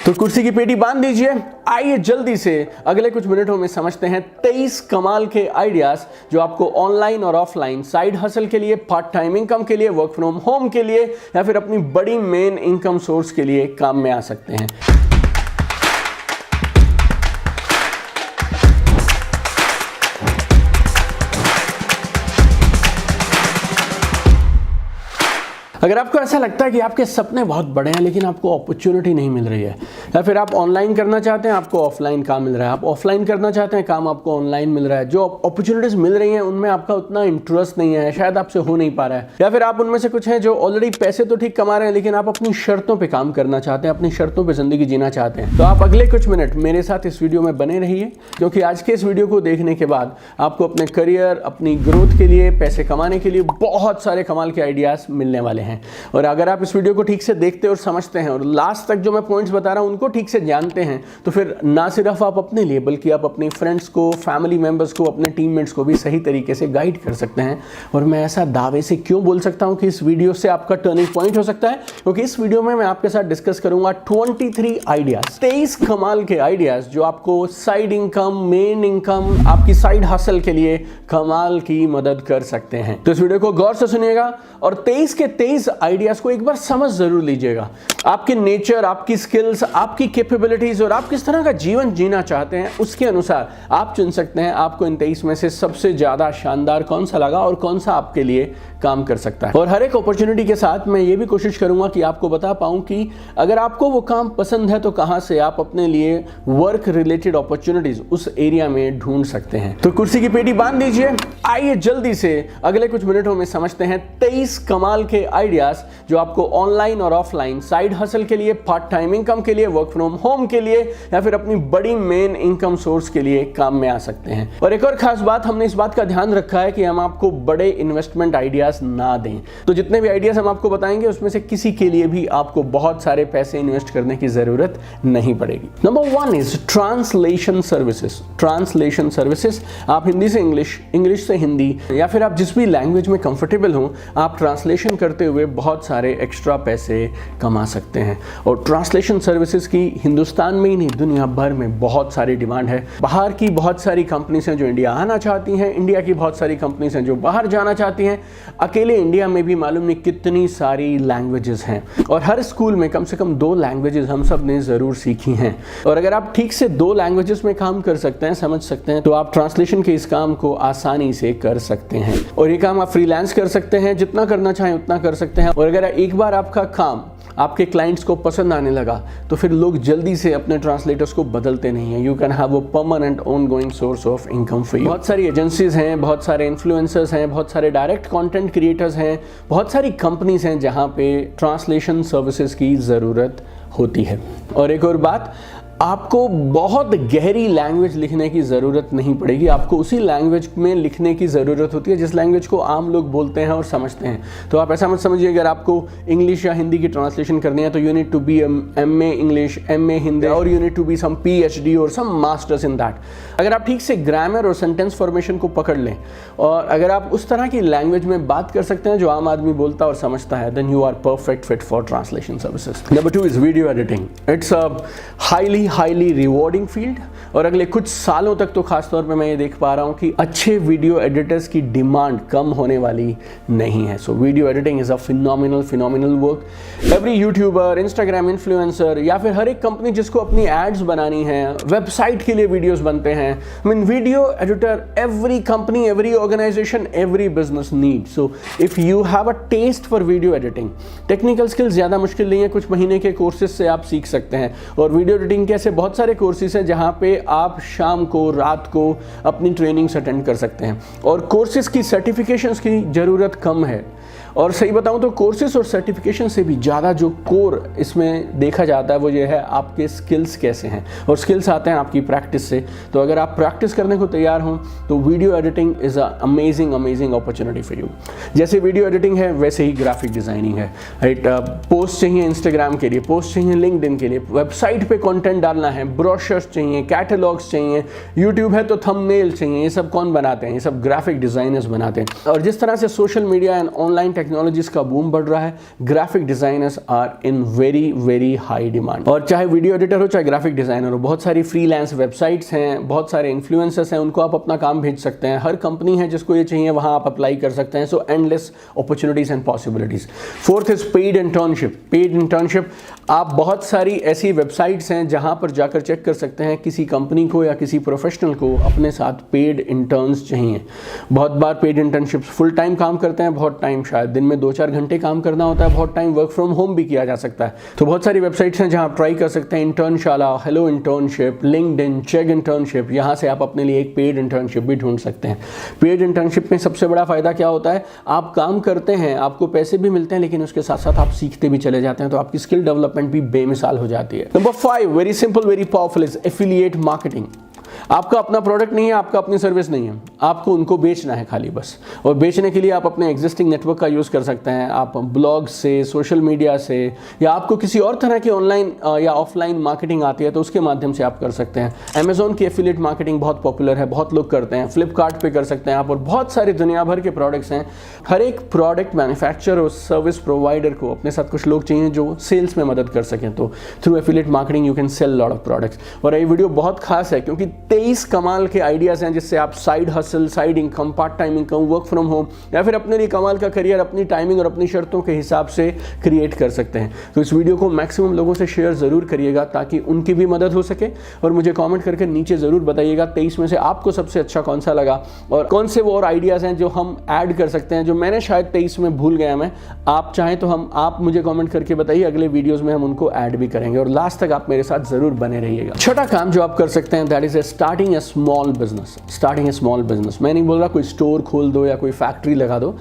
तो कुर्सी की पेटी बांध दीजिए। आइए जल्दी से अगले कुछ मिनटों में समझते हैं 23 कमाल के आइडियाज जो आपको ऑनलाइन और ऑफलाइन साइड हसल के लिए, पार्ट टाइम इनकम के लिए, वर्क फ्रॉम होम के लिए या फिर अपनी बड़ी मेन इनकम सोर्स के लिए काम में आ सकते हैं। अगर आपको ऐसा लगता है कि आपके सपने बहुत बड़े हैं लेकिन आपको अपॉर्चुनिटी नहीं मिल रही है, या फिर आप ऑनलाइन करना चाहते हैं आपको ऑफलाइन काम मिल रहा है, आप ऑफलाइन करना चाहते हैं काम आपको ऑनलाइन मिल रहा है, जो अपॉर्चुनिटीज मिल रही हैं उनमें आपका उतना इंटरेस्ट नहीं है, शायद आपसे हो नहीं पा रहा है, या फिर आप उनमें से कुछ हैं जो ऑलरेडी पैसे तो ठीक कमा रहे हैं लेकिन आप अपनी शर्तों पर काम करना चाहते हैं, अपनी शर्तों पर जिंदगी जीना चाहते हैं, तो आप अगले कुछ मिनट मेरे साथ इस वीडियो में बने रहिए, क्योंकि आज के इस वीडियो को देखने के बाद आपको अपने करियर, अपनी ग्रोथ के लिए, पैसे कमाने के लिए बहुत सारे कमाल के आइडियाज मिलने वाले हैं। और अगर आप इस वीडियो को ठीक से देखते और समझते हैं और लास्ट तक जो मैं पॉइंट्स बता रहा हूं उनको ठीक से जानते हैं, तो फिर ना सिर्फ आप अपने लिए बल्कि आप अपने फ्रेंड्स को, फैमिली मेंबर्स को, अपने टीममेट्स को भी सही तरीके से गाइड कर सकते हैं। और मैं ऐसा दावे से क्यों बोल सकता हूं कि इस वीडियो से आपका टर्निंग पॉइंट हो सकता है, क्योंकि इस वीडियो में मैं आपके साथ डिस्कस करूंगा 23 आइडियाज, 23 कमाल के आइडियाज जो आपको साइड इनकम, मेन इनकम, आपकी साइड हासिल के लिए कमाल की मदद कर सकते हैं। तो इस वीडियो को गौर से सुनिएगा और 23 के 23 आइडियाज को एक बार समझ जरूर लीजिएगा। आपके नेचर, आपकी स्किल्स, आपकी कैपेबिलिटीज और आप किस तरह का जीवन जीना चाहते हैं उसके अनुसार आप चुन सकते हैं आपको इन 23 में से सबसे ज्यादा शानदार कौन सा लगा और कौन सा आपके लिए काम कर सकता है। और हर एक अपॉर्चुनिटी के साथ मैं ये भी कोशिश करूंगा कि आपको बता पाऊं कि अगर आपको वो काम पसंद है तो कहां से आप अपने लिए वर्क रिलेटेड अपॉर्चुनिटीज उस एरिया में ढूंढ सकते हैं। तो कुर्सी की पेटी बांध दीजिए। आइए जल्दी से अगले कुछ मिनटों में समझते हैं 23 कमाल के आइडियाज जो आपको ऑनलाइन और ऑफलाइन साइड हसल के लिए, पार्ट टाइम इनकम के लिए, वर्क फ्रॉम होम के लिए या फिर अपनी बड़ी मेन इनकम सोर्स के लिए काम में आ सकते हैं। और एक और खास बात, हमने इस बात का ध्यान रखा है कि हम आपको बड़े इन्वेस्टमेंट आइडियाज ना दें। तो जितने भी आइडियाज हम आपको बताएंगे उसमें से किसी के लिए भी आपको बहुत सारे पैसे इन्वेस्ट करने की जरूरत नहीं पड़ेगी। Number 1 is translation services. Translation services, आप हिंदी से इंग्लिश, इंग्लिश से हिंदी या फिर आप जिस भी लैंग्वेज में कंफर्टेबल हो, आप ट्रांसलेशन करते हुए बहुत सारे एक्स्ट्रा पैसे कमा सकते हैं। और ट्रांसलेशन सर्विसेज की हिंदुस्तान में ही नहीं दुनिया भर में बहुत सारी डिमांड है। बाहर की बहुत सारी कंपनीज हैं जो इंडिया आना चाहती हैं, इंडिया की बहुत सारी कंपनीज हैं जो बाहर जाना चाहती हैं। अकेले इंडिया में भी मालूम नहीं कितनी सारी लैंग्वेजेस हैं और हर स्कूल में कम से कम 2 लैंग्वेजेस हम सब ने जरूर सीखी हैं। और अगर आप ठीक से 2 लैंग्वेजेस में काम कर सकते हैं, समझ सकते हैं, तो आप ट्रांसलेशन के इस काम को आसानी से कर सकते हैं। और ये काम आप फ्रीलांस कर सकते हैं, जितना करना चाहें उतना कर सकते हैं। और अगर एक बार आपका काम आपके क्लाइंट्स को पसंद आने लगा तो फिर लोग जल्दी से अपने ट्रांसलेटर्स को बदलते नहीं हैं। You can have a permanent on going source of income for you. बहुत सारी एजेंसीज हैं, बहुत सारे इन्फ्लुएंसर्स हैं, बहुत सारे डायरेक्ट कंटेंट क्रिएटर्स हैं, बहुत सारी कंपनीज हैं जहां पे ट्रांसलेशन सर्विसेज की ज़रूरत होती है। और एक और बात, आपको बहुत गहरी लैंग्वेज लिखने की ज़रूरत नहीं पड़ेगी, आपको उसी लैंग्वेज में लिखने की ज़रूरत होती है जिस लैंग्वेज को आम लोग बोलते हैं और समझते हैं। तो आप ऐसा मत समझिए अगर आपको इंग्लिश या हिंदी की ट्रांसलेशन करनी है तो you need to be MA English, MA Hindi और you need to be some PhD और सम मास्टर्स इन दैट। अगर आप ठीक से ग्रामर और सेंटेंस फॉर्मेशन को पकड़ लें और अगर आप उस तरह की लैंग्वेज में बात कर सकते हैं जो आम आदमी बोलता और समझता है, then you are perfect fit for translation services. Number 2 is video editing. It's a highly rewarding field और अगले कुछ सालों तक तो खासतौर पे मैं ये देख पा रहा हूँ कि अच्छे वीडियो एडिटर्स की डिमांड कम होने वाली नहीं है। So video editing is a phenomenal work. Every YouTuber, Instagram influencer या फिर हर एक कंपनी जिसको अपनी एड्स बनानी है, वेबसाइट के लिए वीडियोस बनते हैं, I mean video editor every company, every organisation, every business need. So if you have a taste for video editing, technical skills ज़्यादा मुश्किल नहीं है, कुछ महीने के कोर्सेज से आप सीख सकते हैं। और वीडियो एडिटिंग के ऐसे बहुत सारे कोर्सेज हैं जहां पे आप शाम को, रात को अपनी ट्रेनिंग्स अटेंड कर सकते हैं। और कोर्सेज की सर्टिफिकेशंस की ज़रूरत कम है। और सही बताऊं तो कोर्सेज और सर्टिफिकेशन से भी ज़्यादा जो कोर इसमें देखा जाता है वो ये है आपके स्किल्स कैसे हैं। और स्किल्स आते हैं आपकी प्रैक्टिस से। तो अगर आप प्रैक्टिस करने को तैयार हों तो video editing is a amazing opportunity for you. जैसे वीडियो एडिटिंग है वैसे ही ग्राफिक डिज़ाइनिंग है, राइट। पोस्ट चाहिए इंस्टाग्राम के लिए, पोस्ट चाहिए लिंक्डइन के लिए, वेबसाइट पे कंटेंट डालना है, ब्रोशर्स चाहिए, कैटलॉग्स चाहिए, यूट्यूब है तो थंबनेल चाहिए। ये सब कौन बनाते हैं? ये सब ग्राफिक डिज़ाइनर्स बनाते हैं। और जिस तरह से social media and online technologies का बूम बढ़ रहा है, graphic designers are in very very high demand. और चाहे वीडियो एडिटर हो चाहे ग्राफिक डिजाइनर हो, बहुत सारी फ्रीलांस वेबसाइट्स हैं, बहुत सारे इन्फ्लुएंसर्स हैं, उनको आप अपना काम भेज सकते हैं। हर कंपनी है जिसको ये चाहिए वहां आप अप्लाई कर सकते हैं। So endless opportunities and possibilities. Fourth is paid internship. Paid internship, आप बहुत सारी ऐसी वेबसाइट्स हैं जहां पर जाकर चेक कर सकते हैं किसी कंपनी को या किसी प्रोफेशनल को अपने साथ पेड इंटर्न्स चाहिए। बहुत बार पेड इंटर्नशिप्स फुल टाइम काम करते हैं, बहुत टाइम शायद दिन में 2-4 घंटे काम करना होता है, बहुत टाइम वर्क फ्रॉम होम भी किया जा सकता है। तो बहुत सारी वेबसाइट्स हैं जहां आप ट्राई कर सकते हैं। Internshala, hello internship, LinkedIn, check internship, यहाँ से आप अपने लिए एक पेड इंटर्नशिप भी ढूंढ सकते हैं। पेड इंटर्नशिप में सबसे बड़ा फायदा क्या होता है, आप काम करते हैं, आपको पैसे भी मिलते हैं, लेकिन उसके साथ साथ आप सीखते भी चले जाते हैं, तो आपकी स्किल डेवलपमेंट भी बेमिसाल हो जाती है। Number 5 very simple very powerful is affiliate marketing. आपका अपना प्रोडक्ट नहीं है, आपका अपनी सर्विस नहीं है, आपको उनको बेचना है खाली बस। और बेचने के लिए आप अपने एग्जिस्टिंग नेटवर्क का यूज़ कर सकते हैं। आप ब्लॉग से, सोशल मीडिया से, या आपको किसी और तरह की ऑनलाइन या ऑफलाइन मार्केटिंग आती है तो उसके माध्यम से आप कर सकते हैं। अमेजोन की एफिलिएट मार्केटिंग बहुत पॉपुलर है, बहुत लोग करते हैं। फ्लिपकार्ट पे कर सकते हैं आप, और बहुत सारे दुनिया भर के प्रोडक्ट्स हैं। हर एक प्रोडक्ट मैन्युफैक्चरर और सर्विस प्रोवाइडर को अपने साथ कुछ लोग चाहिए जो सेल्स में मदद कर सकें। तो through affiliate marketing you can cell lot of products. और ये वीडियो बहुत खास है क्योंकि 23 कमाल के आइडियाज़ हैं जिससे आप side hustle, side income, part time income, work from home या फिर अपने लिए कमाल का करियर अपनी टाइमिंग और अपनी शर्तों के हिसाब से क्रिएट कर सकते हैं। तो इस वीडियो को मैक्सिमम लोगों से शेयर ज़रूर करिएगा ताकि उनकी भी मदद हो सके। और मुझे कमेंट करके नीचे ज़रूर बताइएगा 23 में से आपको सबसे अच्छा कौन सा लगा और कौन से वो और आइडियाज़ हैं जो हम ऐड कर सकते हैं, जो मैंने शायद 23 में भूल गया मैं। आप चाहें तो आप मुझे कमेंट करके बताइए, अगले वीडियोज़ में हम उनको ऐड भी करेंगे। और लास्ट तक आप मेरे साथ ज़रूर बने रहिएगा। छठा काम जो आप कर सकते हैं that is starting A small business. Starting A small business, मैं नहीं बोल रहा कोई स्टोर खोल दो या कोई फैक्ट्री लगा दो।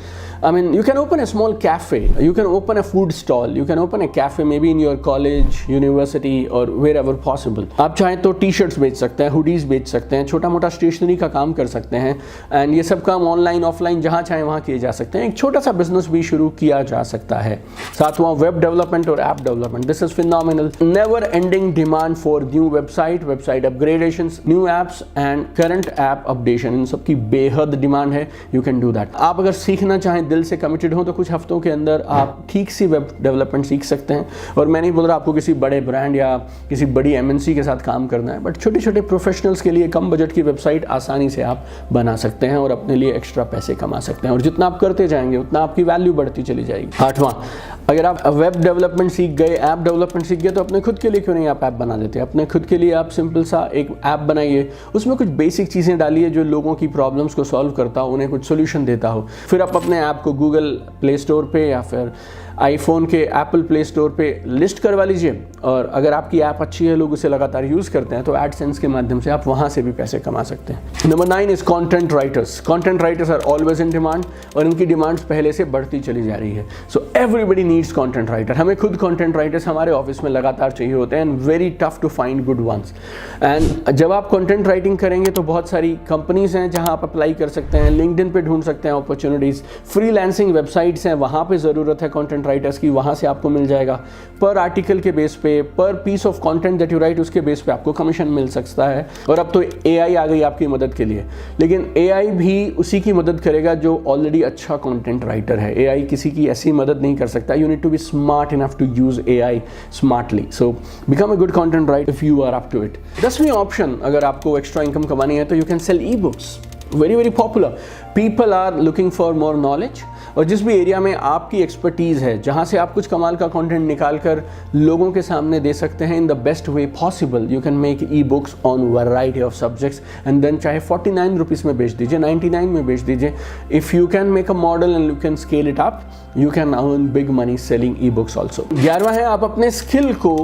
I mean you can open A small cafe, you can open A food stall, you can open A cafe may be in your college, university और वेयर एवर पॉसिबल। आप चाहें तो टी शर्ट्स बेच सकते हैं, hoodies बेच सकते हैं, छोटा मोटा स्टेशनरी का काम कर सकते हैं। एंड ये सब काम ऑनलाइन ऑफलाइन जहाँ चाहें वहाँ किए जा सकते हैं। एक छोटा सा बिजनेस भी शुरू किया जा सकता है। सातवां वेब डेवलपमेंट और app development. This is phenomenal, never ending demand for new website, website upgradations, new apps and current app updation. इन सब की बेहद डिमांड है। You can do that. आप अगर सीखना चाहें, दिल से कमिटेड हो, तो कुछ हफ्तों के अंदर आप ठीक सी वेब डेवलपमेंट सीख सकते हैं। और मैं नहीं बोल रहा आपको किसी बड़े ब्रांड या किसी बड़ी एमएनसी के साथ काम करना है, बट छोटे छोटे प्रोफेशनल्स के लिए कम बजट की वेबसाइट आसानी से आप बना सकते हैं और अपने लिए एक्स्ट्रा पैसे कमा सकते हैं। और जितना आप करते जाएंगे उतना आपकी वैल्यू बढ़ती चली जाएगी। आठवां, अगर आप वेब डेवलपमेंट सीख गए, ऐप डेवलपमेंट सीख गए, तो अपने खुद के लिए क्यों नहीं आप ऐप बना देते? अपने खुद के लिए आप सिंपल सा एक ऐप बनाइए, उसमें कुछ बेसिक चीज़ें डालिए जो लोगों की प्रॉब्लम्स को सॉल्व करता हो, उन्हें कुछ सोल्यूशन देता हो। फिर आप अपने ऐप को गूगल प्ले स्टोर पे या फिर आईफोन के एप्पल प्ले स्टोर पे लिस्ट करवा लीजिए। और अगर आपकी ऐप अच्छी है, लोग उसे लगातार यूज़ करते हैं, तो एडसेंस के माध्यम से आप वहाँ से भी पैसे कमा सकते हैं। Number 9 is content writers. Content writers are always in demand और इनकी डिमांड्स पहले से बढ़ती चली जा रही है। So everybody needs content writer. हमें खुद कंटेंट राइटर्स हमारे ऑफिस में लगातार चाहिए होते हैं and very tough to find good ones. And जब आप कंटेंट राइटिंग करेंगे तो बहुत सारी कंपनीज हैं जहाँ आप अप्लाई कर सकते हैं। लिंक्डइन पे ढूंढ सकते हैं अपॉर्चुनिटीज़। फ्रीलांसिंग वेबसाइट्स हैं, वहाँ पे ज़रूरत है कंटेंट राइटर्स की, वहाँ से आपको मिल जाएगा। पर आर्टिकल के बेस पे, per piece of content that you write, उसके बेस पे आपको कमीशन मिल सकता है। और अब तो एआई आ गई आपकी मदद के लिए, लेकिन एआई भी उसी की मदद करेगा जो ऑलरेडी अच्छा कंटेंट राइटर है। एआई किसी की ऐसी मदद नहीं कर सकता। You need to be smart enough to use AI smartly. So become a good content writer if you are up to it. 10वीं ऑप्शन, अगर आपको एक्स्ट्रा इनकम कमानी है तो you can sell e books. Very very popular, people are looking for more knowledge. और जिस भी area में आपकी एक्सपर्टीज़ है, जहाँ से आप कुछ कमाल का कंटेंट निकाल कर लोगों के सामने दे सकते हैं in the best way possible, you can make e books on variety of subjects and then चाहे 49 रुपीज़ में बेच दीजिए, 99 में बेच दीजिए। If you can make a model and you can scale it up, you can earn big money selling e books also. 11वां है, आप अपने स्किल को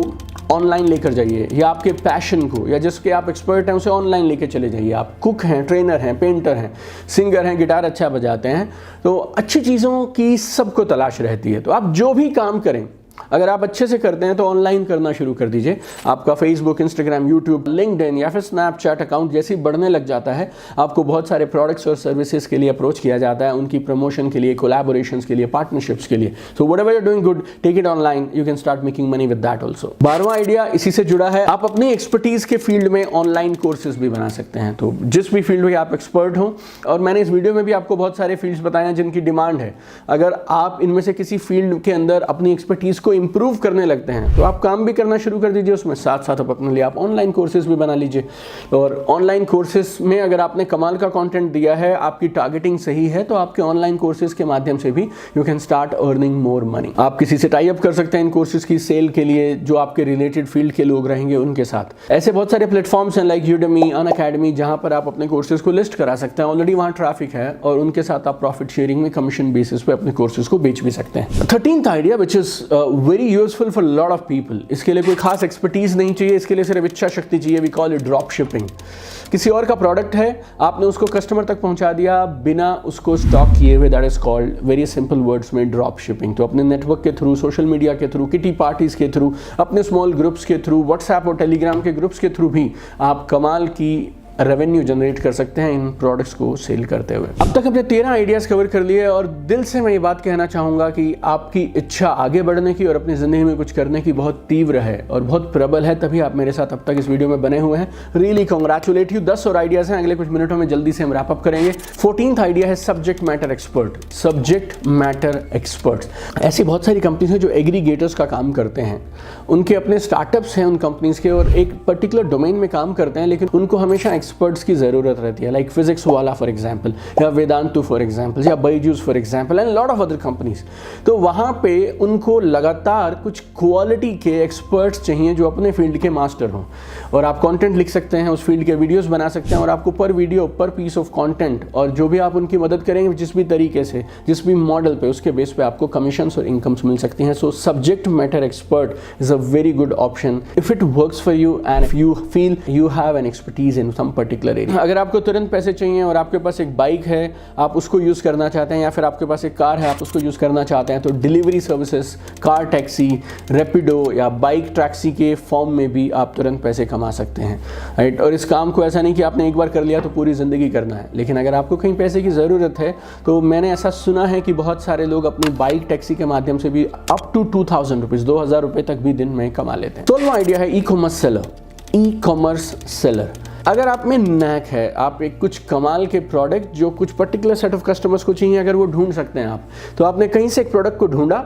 ऑनलाइन लेकर जाइए, या आपके पैशन को या जिसके आप एक्सपर्ट हैं उसे ऑनलाइन लेकर चले जाइए। आप कुक हैं, ट्रेनर हैं, पेंटर हैं, सिंगर हैं, गिटार अच्छा बजाते हैं, तो अच्छी चीज़ों की सबको तलाश रहती है। तो आप जो भी काम करें अगर आप अच्छे से करते हैं तो ऑनलाइन करना शुरू कर दीजिए। आपका फेसबुक, इंस्टाग्राम, यूट्यूब, लिंक्डइन या फिर स्नैपचैट अकाउंट जैसे ही बढ़ने लग जाता है, आपको बहुत सारे प्रोडक्ट्स और सर्विसेज के लिए अप्रोच किया जाता है, उनकी प्रमोशन के लिए, कोलैबोरेशंस के लिए, पार्टनरशिप्स के लिए। So whatever you are doing good, take it online, you can start making money with that also. 12वां आइडिया इसी से जुड़ा है, आप अपनी एक्सपर्टीज के फील्ड में ऑनलाइन कोर्सेज भी बना सकते हैं। तो जिस भी फील्ड में आप एक्सपर्ट हो, और मैंने इस वीडियो में भी आपको बहुत सारे फील्ड्स बताए हैं जिनकी डिमांड है, अगर आप इनमें से किसी फील्ड के अंदर अपनी एक्सपर्टीज को इंप्रूव करने लगते हैं तो आप काम भी करना शुरू कर दीजिए उसमें, साथ साथ आप अपने लिए आप ऑनलाइन कोर्सेज भी बना लीजिए। और ऑनलाइन कोर्सेज में अगर आपने कमाल का कंटेंट दिया है, आपकी टारगेटिंग सही है, तो आपके ऑनलाइन कोर्सेज के माध्यम से भी you can start earning more money. आप किसी से टाई अप कर सकते हैं इन कोर्सेज की सेल के लिए, जो आपके रिलेटेड फील्ड के लोग रहेंगे उनके साथ। ऐसे बहुत सारे प्लेटफॉर्म्स हैं लाइक यूडेमी, अनअकैडमी, जहां पर आप अपने कोर्सेज को लिस्ट करा सकते हैं। ऑलरेडी वहां ट्रैफिक है और उनके साथ आप प्रॉफिट शेयरिंग में कमीशन बेसिस पे अपने कोर्सेज को बेच भी सकते हैं। 13th idea which is very useful for lot of people. इसके लिए कोई खास एक्सपर्टीज नहीं चाहिए, इसके लिए सिर्फ इच्छा शक्ति चाहिए। We call it drop shipping. किसी और का प्रोडक्ट है, आपने उसको कस्टमर तक पहुंचा दिया बिना उसको स्टॉक किए हुए, that is called very simple words में ड्रॉप शिपिंग। तो अपने नेटवर्क के थ्रू, सोशल मीडिया के थ्रू, किटी पार्टीज के थ्रू, अपने स्मॉल ग्रुप्स के थ्रू, व्हाट्सएप और टेलीग्राम के ग्रुप्स के थ्रू भी आप कमाल की रेवेन्यू जनरेट कर सकते हैं इन प्रोडक्ट्स को सेल करते हुए। अब तक हमने 13 आइडियाज कवर कर लिए और दिल से मैं ये बात कहना चाहूंगा कि आपकी इच्छा आगे बढ़ने की और अपनी जिंदगी में कुछ करने की बहुत तीव्र है और बहुत प्रबल है, तभी आप मेरे साथ अब तक इस वीडियो में बने हुए हैं। Really congratulate you. 10 और आइडियाज हैं, अगले कुछ मिनटों में जल्दी से हम रैप अप करेंगे। 14th आइडिया है subject matter expert. Subject matter experts, ऐसी बहुत सारी कंपनीज हैं जो एग्रीगेटर्स का काम करते हैं। उनके अपने स्टार्टअप्स हैं उन कंपनीज के और एक पर्टिकुलर डोमेन में काम करते हैं, लेकिन उनको हमेशा एक्सपर्ट्स की जरूरत रहती है, लाइक फिजिक्स वाला फॉर एग्जांपल, या वेदांतु फॉर एग्जांपल, या Byju's for example, and lot of other companies. तो वहां पे उनको लगातार कुछ क्वालिटी के एक्सपर्ट्स चाहिए जो अपने फील्ड के मास्टर हों। और आप कंटेंट लिख सकते हैं, उस फील्ड के वीडियोस बना सकते हैं, और आपको पर वीडियो, पर पीस ऑफ कंटेंट, और जो भी आप उनकी मदद करेंगे जिस भी तरीके से, जिस भी मॉडल पे, उसके बेस पे आपको कमीशंस और इनकम्स मिल सकती हैं। So subject matter expert is a very good option if it works for you and if you feel you have an expertise in some particular area. अगर आपको तुरंत पैसे चाहिए और आपके पास एक बाइक है, आप उसको यूज करना चाहते हैं, या फिर आपके पास एक कार है, आप उसको यूज करना चाहते हैं, तो delivery services, car taxi, Rapido या बाइक टैक्सी के फॉर्म में भी आप तुरंत पैसे कमा सकते हैं, राइट। और इस काम को ऐसा नहीं कि आपने एक बार कर लिया तो पूरी जिंदगी करना है, लेकिन अगर आपको कहीं पैसे की ज़रूरत है तो मैंने ऐसा सुना है कि बहुत सारे लोग अपनी बाइक टैक्सी के माध्यम से भी अप टू 2000 रुपीज़, 2000 रुपये तक भी दिन में कमा लेते हैं। 16वां आइडिया है ई कॉमर्स सेलर। ई कॉमर्स सेलर, अगर आप में नैक है, आप एक कुछ कमाल के प्रोडक्ट जो कुछ पर्टिकुलर सेट ऑफ कस्टमर्स को चाहिए, अगर वो ढूंढ सकते हैं आप, तो आपने कहीं से एक प्रोडक्ट को ढूंढा,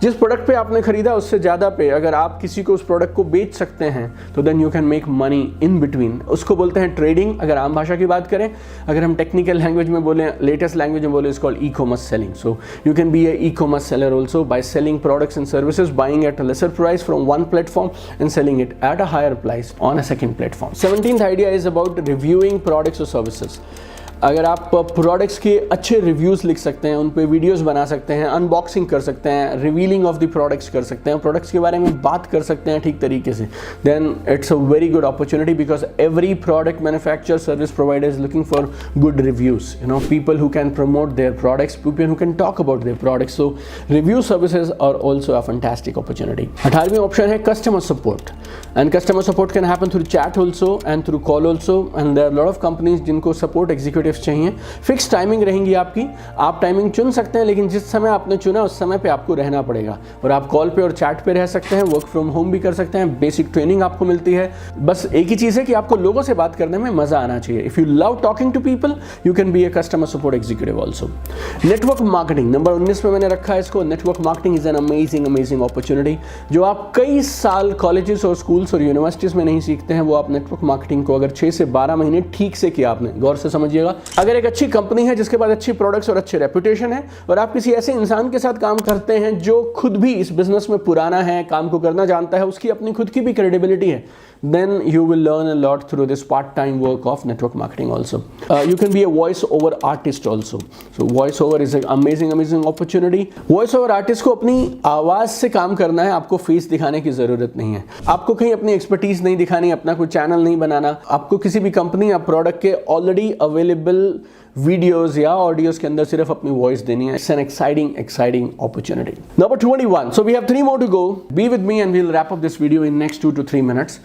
जिस प्रोडक्ट पे आपने खरीदा उससे ज़्यादा पे अगर आप किसी को उस प्रोडक्ट को बेच सकते हैं तो then you can make money in between. उसको बोलते हैं ट्रेडिंग, अगर आम भाषा की बात करें। अगर हम टेक्निकल लैंग्वेज में बोलें, लेटेस्ट लैंग्वेज में बोले, it's called e commerce selling. So you can be a e commerce seller also by selling products and services, buying at a lesser price from one platform and selling it at a higher price on a second platform. 17th idea is about reviewing products और services. अगर आप products के अच्छे reviews लिख सकते हैं, उन पे वीडियोस बना सकते हैं, अनबॉक्सिंग कर सकते हैं, रिवीलिंग ऑफ द प्रोडक्ट्स कर सकते हैं, प्रोडक्ट्स के बारे में बात कर सकते हैं ठीक तरीके से, then it's a very good opportunity because every product manufacturer, service provider is looking for good reviews, you know, people who can promote their products, people who can talk about their products. So review services are also a fantastic opportunity. 18वीं option है customer support, and customer support can happen through chat also and through call also, and there are lot of companies जिनको support executives चाहिए। Fix timing रहेंगी आपकी, आप timing चुन सकते हैं, लेकिन जिस समय आपने चुना उस समय पे आपको रहना पड़ेगा, और आप कॉल पे और चैट पे रह सकते हैं, वर्क फ्रॉम होम भी कर सकते हैं, बेसिक ट्रेनिंग आपको मिलती है। बस एक ही चीज़ है कि आपको लोगों से बात करने में मजा आना चाहिए। If you love talking to people you can be a customer support executive also. Network marketing number 19 में मैंने रखा है इसको। Network marketing is an amazing opportunity जो आप कई साल कॉलेजेस और स्कूल्स और यूनिवर्सिटीज में नहीं सीखते हैं, वो आप नेटवर्क मार्केटिंग को अगर 6 से 12 महीने ठीक से किया आपने, गौर से समझिएगा। अगर एक अच्छी कंपनी है जिसके पास अच्छी प्रोडक्ट्स और अच्छे रेपुटेशन है, और आप किसी ऐसे इंसान के साथ काम करते हैं जो खुद भी इस बिजनेस में पुराना है, काम को करना जानता है, उसकी अपनी खुद की भी क्रेडिबिलिटी है, then you will learn a lot through this part-time work of network marketing also. You can be a voice over artist also. So voice over is an amazing opportunity. Voice over artist को अपनी आवाज से काम करना है, आपको face दिखाने की जरूरत नहीं है, आपको कहीं अपनी एक्सपर्टीज नहीं दिखानी, अपना कोई चैनल नहीं बनाना, आपको किसी भी कंपनी या प्रोडक्ट के ऑलरेडी अवेलेबल वीडियोस या ऑडियोस के अंदर सिर्फ अपनी वॉइस देनी है। It's an exciting opportunity. Number 21, so we have 3 more to go. Be with me and we'll wrap up this video in next 2 to 3 minutes.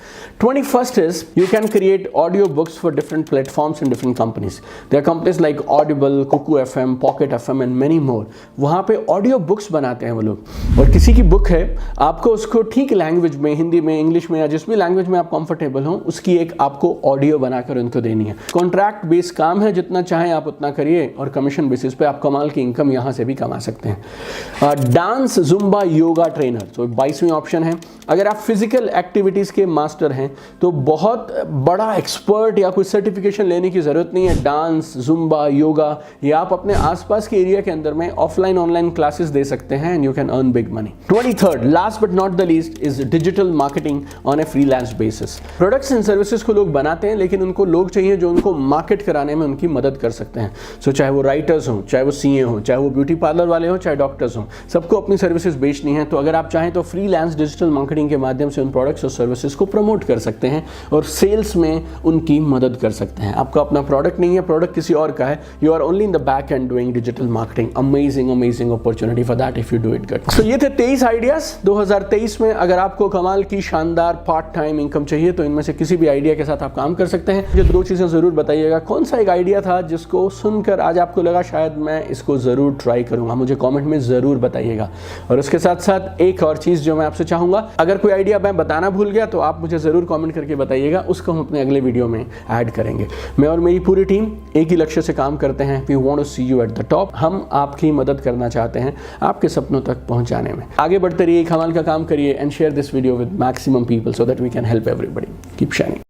21st is you can create audio books for different platforms and different companies. There are companies like Audible, Kuku FM, Pocket FM and many more. वहाँ पे audio books बनाते हैं वो लोग, और किसी की book है, आपको उसको ठीक लैंग्वेज में, हिंदी में, इंग्लिश में या जिस भी लैंग्वेज में आप कंफर्टेबल हो, उसकी एक आपको ऑडियो बनाकर उनको देनी है। कॉन्ट्रैक्ट बेस काम है, जितना चाहें आप उतना करिए और कमीशन बेसिस पे आप कमाल की इनकम यहाँ से भी कमा सकते हैं। डांस, जुम्बा, योगा ट्रेनर, तो 22वीं ऑप्शन है। अगर आप फिजिकल एक्टिविटीज़ के मास्टर हैं तो बहुत बड़ा एक्सपर्ट या कोई सर्टिफिकेशन लेने की ज़रूरत नहीं है। डांस, जुम्बा, योगा, ये आप अपने आसपास के एरिया के अंदर में ऑफलाइन ऑनलाइन क्लासेस दे सकते हैं and you can earn big money. 23rd, last but not the least, is digital marketing on A freelance basis. Products and services को लोग बनाते हैं, लेकिन उनको लोग चाहिए जो उनको मार्केट कराने में उनकी मदद कर सकते हैं। सो चाहे वो राइटर्स हों, चाहे वो सीए हों, चाहे वो ब्यूटी पार्लर वाले हों, चाहे डॉक्टर्स हों, सबको अपनी सर्विसेज बेचनी है। तो अगर आप चाहें तो फ्रीलांस डिजिटल मार्केटिंग के माध्यम से उन प्रोडक्ट्स और सर्विसेज को प्रमोट कर सकते हैं और सेल्स में उनकी मदद कर सकते हैं। आपका अपना प्रोडक्ट नहीं है, प्रोडक्ट किसी और का है, you are only in the back end doing digital marketing. Amazing opportunity for that if you do it good. सो ये थे 23 आइडियाज 2023 में। अगर आपको कमाल की शानदार पार्ट टाइम इनकम चाहिए तो इनमें से किसी भी आइडिया के साथ आप काम कर सकते हैं। मुझे 2 चीज़ें ज़रूर बताइएगा, कौन सा एक आइडिया था जिसको सुनकर आज आपको लगा शायद मैं इसको ज़रूर ट्राई करूँगा, मुझे कॉमेंट में ज़रूर बताइएगा। और उसके साथ साथ एक और चीज़ जो मैं आपसे चाहूँगा, अगर कोई आइडिया मैं बताना भूल गया तो आप मुझे ज़रूर कमेंट करके बताइएगा, उसको हम अपने अगले वीडियो में ऐड करेंगे। मैं और मेरी पूरी टीम एक ही लक्ष्य से काम करते हैं, we want to see you at the top. हम आपकी मदद करना चाहते हैं आपके सपनों तक पहुंचाने में। आगे बढ़ते रहिए, कमाल का काम करिए and share this video with maximum people so that we can help everybody. Keep shining.